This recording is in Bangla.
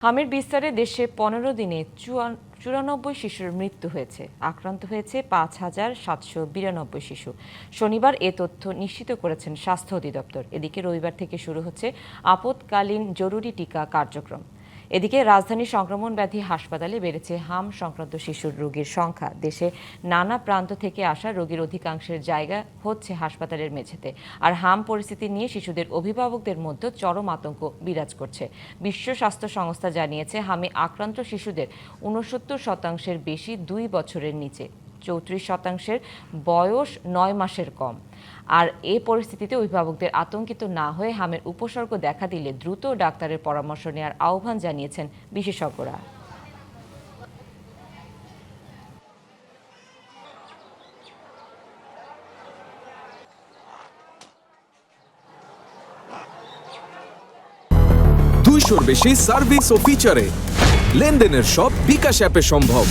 হামের বিস্তারে দেশে ১৫ দিনে ৯৪ শিশুর মৃত্যু হয়েছে। আক্রান্ত হয়েছে ৫,৭৯২ শিশু। শনিবার এ তথ্য নিশ্চিত করেছেন স্বাস্থ্য অধিদপ্তর। এদিকে রবিবার থেকে শুরু হচ্ছে আপৎকালীন জরুরি টিকা কার্যক্রম। এদিকে রাজধানীর সংক্রমণ ব্যাধি হাসপাতালে বেড়েছে হাম সংক্রান্ত শিশুর রোগীর সংখ্যা। দেশে নানা প্রান্ত থেকে আসা রোগীর অধিকাংশের জায়গা হচ্ছে হাসপাতালের মেঝেতে। আর হাম পরিস্থিতি নিয়ে শিশুদের অভিভাবকদের মধ্যে চরম আতঙ্ক বিরাজ করছে। বিশ্ব স্বাস্থ্য সংস্থা জানিয়েছে, হামে আক্রান্ত শিশুদের ৬৯% বেশি ২ বছরের নিচে, ৩৪% বয়স ৯ মাসের কম। আর এ পরিস্থিতিতে অভিভাবকদের আতঙ্কিত না হয়ে হামের উপসর্গ দেখা দিলে দ্রুত ডাক্তারের পরামর্শ নেওয়ার আহ্বান জানিয়েছেন বিশেষজ্ঞরা। দুইশোর বেশি সার্ভিস ও ফিচারে লেনদেনের সব বিকাশ অ্যাপে সম্ভব।